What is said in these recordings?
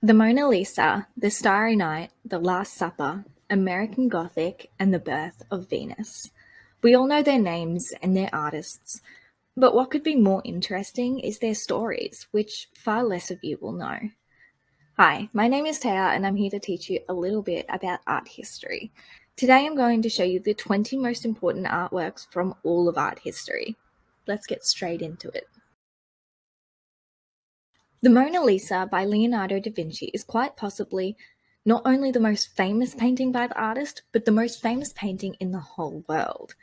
The Mona Lisa, The Starry Night, The Last Supper, American Gothic, and The Birth of Venus. We all know their names and their artists, but what could be more interesting is their stories, which far less of you will know. Hi, my name is Taya and I'm here to teach you a little bit about art history. Today I'm going to show you the 20 most important artworks from all of art history. Let's get straight into it. The Mona Lisa by Leonardo da Vinci is quite possibly not only the most famous painting by the artist, but the most famous painting in the whole world.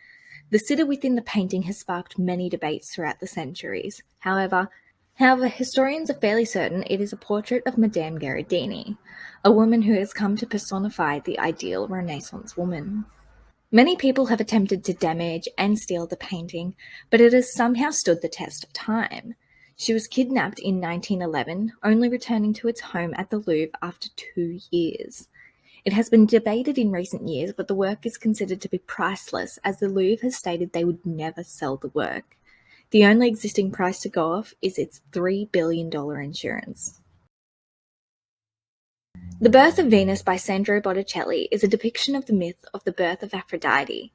The sitter within the painting has sparked many debates throughout the centuries. However, historians are fairly certain it is a portrait of Madame Gherardini, a woman who has come to personify the ideal Renaissance woman. Many people have attempted to damage and steal the painting, but it has somehow stood the test of time. She was kidnapped in 1911, only returning to its home at the Louvre after 2 years. It has been debated in recent years, but the work is considered to be priceless, as the Louvre has stated they would never sell the work. The only existing price to go off is its $3 billion insurance. The Birth of Venus by Sandro Botticelli is a depiction of the myth of the birth of Aphrodite.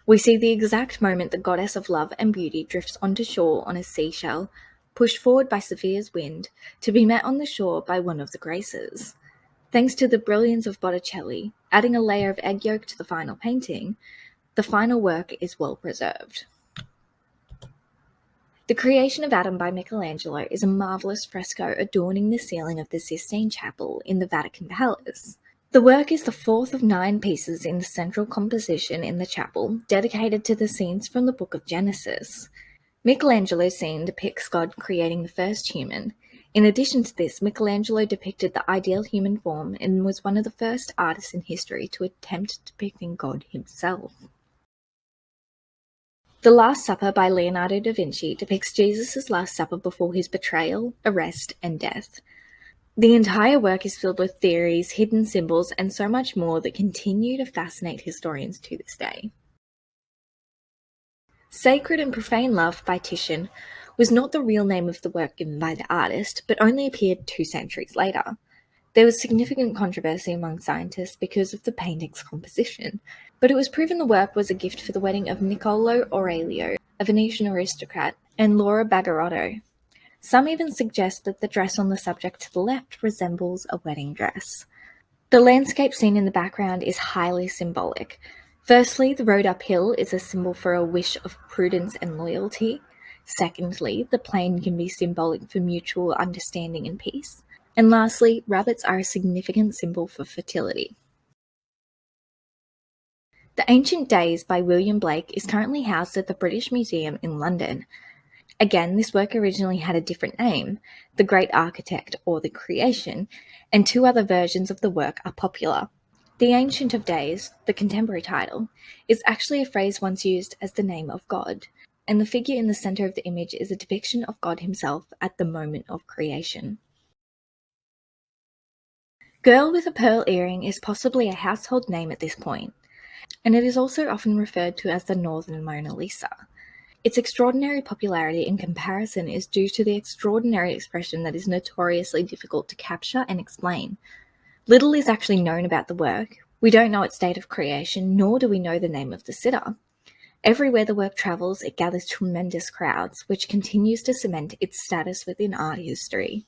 We see the exact moment the goddess of love and beauty drifts onto shore on a seashell, pushed forward by Sophia's wind, to be met on the shore by one of the Graces. Thanks to the brilliance of Botticelli, adding a layer of egg yolk to the final painting, the final work is well preserved. The Creation of Adam by Michelangelo is a marvellous fresco adorning the ceiling of the Sistine Chapel in the Vatican Palace. The work is the fourth of 9 pieces in the central composition in the chapel, dedicated to the scenes from the Book of Genesis. Michelangelo's scene depicts God creating the first human. In addition to this, Michelangelo depicted the ideal human form and was one of the first artists in history to attempt depicting God himself. The Last Supper by Leonardo da Vinci depicts Jesus' Last Supper before his betrayal, arrest, and death. The entire work is filled with theories, hidden symbols, and so much more that continue to fascinate historians to this day. Sacred and Profane Love by Titian was not the real name of the work given by the artist, but only appeared 2 centuries later. There was significant controversy among scientists because of the painting's composition, but it was proven the work was a gift for the wedding of Niccolò Aurelio, a Venetian aristocrat, and Laura Bagherotto. Some even suggest that the dress on the subject to the left resembles a wedding dress. The landscape scene in the background is highly symbolic. Firstly, the road uphill is a symbol for a wish of prudence and loyalty. Secondly, the plain can be symbolic for mutual understanding and peace. And lastly, rabbits are a significant symbol for fertility. The Ancient Days by William Blake is currently housed at the British Museum in London. Again, this work originally had a different name, The Great Architect or The Creation, and 2 other versions of the work are popular. The Ancient of Days, the contemporary title, is actually a phrase once used as the name of God, and the figure in the center of the image is a depiction of God himself at the moment of creation. Girl with a Pearl Earring is possibly a household name at this point, and it is also often referred to as the Northern Mona Lisa. Its extraordinary popularity in comparison is due to the extraordinary expression that is notoriously difficult to capture and explain. Little is actually known about the work. We don't know its date of creation, nor do we know the name of the sitter. Everywhere the work travels, it gathers tremendous crowds, which continues to cement its status within art history.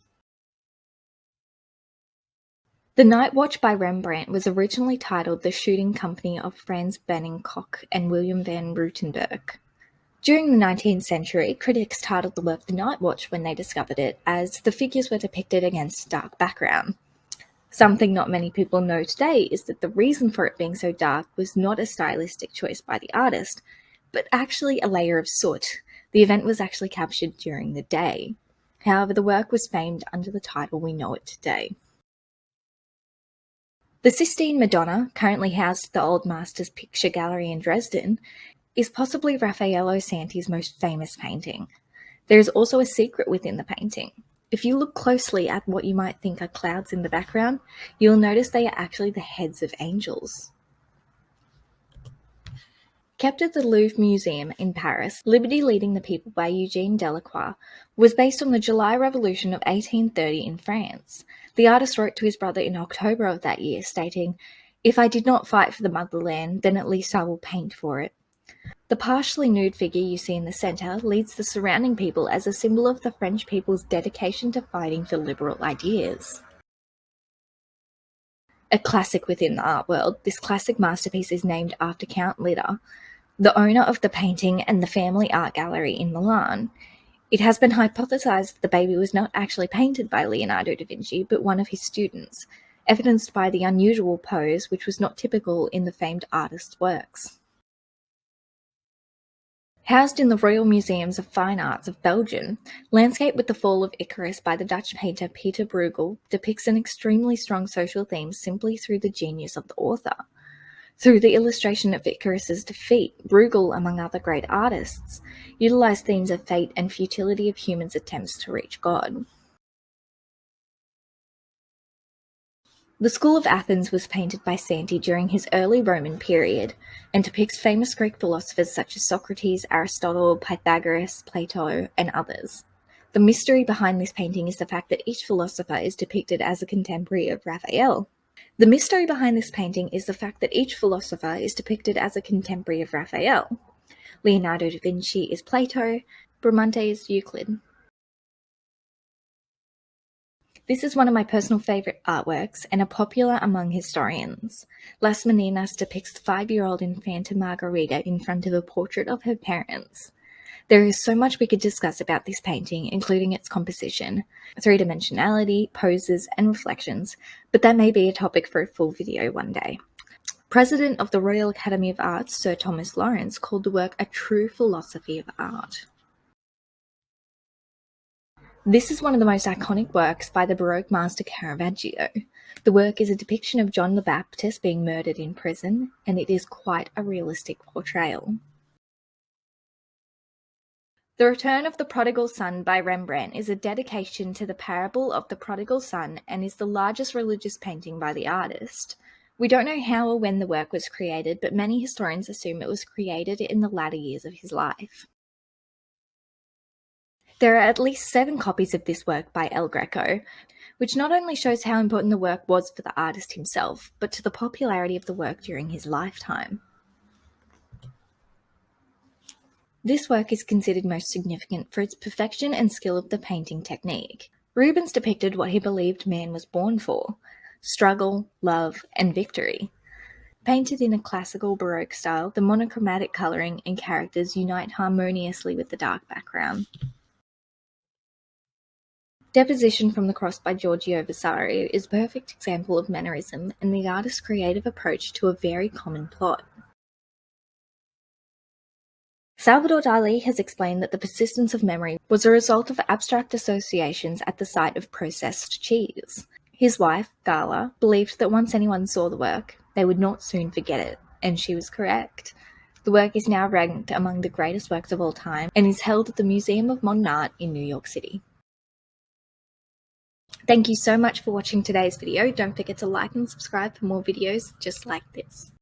The Night Watch by Rembrandt was originally titled The Shooting Company of Frans Banningkock and William van Rutenburg. During the 19th century, critics titled the work The Night Watch when they discovered it, as the figures were depicted against a dark background. Something not many people know today is that the reason for it being so dark was not a stylistic choice by the artist, but actually a layer of soot. The event was actually captured during the day. However, the work was famed under the title we know it today. The Sistine Madonna, currently housed at the Old Masters Picture Gallery in Dresden, is possibly Rafaello Santi's most famous painting. There is also a secret within the painting. If you look closely at what you might think are clouds in the background, you'll notice they are actually the heads of angels. Kept at the Louvre Museum in Paris, Liberty Leading the People by Eugene Delacroix was based on the July Revolution of 1830 in France. The artist wrote to his brother in October of that year, stating, "If I did not fight for the motherland, then at least I will paint for it." The partially nude figure you see in the centre leads the surrounding people as a symbol of the French people's dedication to fighting for liberal ideas. A classic within the art world, this classic masterpiece is named after Count Litta, the owner of the painting and the family art gallery in Milan. It has been hypothesized the baby was not actually painted by Leonardo da Vinci, but one of his students, evidenced by the unusual pose, which was not typical in the famed artist's works. Housed in the Royal Museums of Fine Arts of Belgium, Landscape with the Fall of Icarus by the Dutch painter Pieter Bruegel depicts an extremely strong social theme simply through the genius of the author. Through the illustration of Icarus's defeat, Bruegel, among other great artists, utilized themes of fate and futility of humans' attempts to reach God. The School of Athens was painted by Santi during his early Roman period and depicts famous Greek philosophers such as Socrates, Aristotle, Pythagoras, Plato, and others. The mystery behind this painting is the fact that each philosopher is depicted as a contemporary of Rafael. Leonardo da Vinci is Plato, Bramante is Euclid. This is one of my personal favourite artworks and are popular among historians. Las Meninas depicts the 5-year-old Infanta Margarita in front of a portrait of her parents. There is so much we could discuss about this painting, including its composition, three-dimensionality, poses, and reflections, but that may be a topic for a full video one day. President of the Royal Academy of Arts, Sir Thomas Lawrence, called the work a true philosophy of art. This is one of the most iconic works by the Baroque master Caravaggio. The work is a depiction of John the Baptist being murdered in prison, and it is quite a realistic portrayal. The Return of the Prodigal Son by Rembrandt is a dedication to the parable of the prodigal son and is the largest religious painting by the artist. We don't know how or when the work was created, but many historians assume it was created in the latter years of his life. There are at least 7 copies of this work by El Greco, which not only shows how important the work was for the artist himself, but to the popularity of the work during his lifetime. This work is considered most significant for its perfection and skill of the painting technique. Rubens depicted what he believed man was born for: struggle, love, and victory. Painted in a classical Baroque style, the monochromatic colouring and characters unite harmoniously with the dark background. Deposition from the Cross by Giorgio Vasari is a perfect example of mannerism and the artist's creative approach to a very common plot. Salvador Dali has explained that the persistence of memory was a result of abstract associations at the sight of processed cheese. His wife, Gala, believed that once anyone saw the work, they would not soon forget it, and she was correct. The work is now ranked among the greatest works of all time and is held at the Museum of Modern Art in New York City. Thank you so much for watching today's video. Don't forget to like and subscribe for more videos just like this.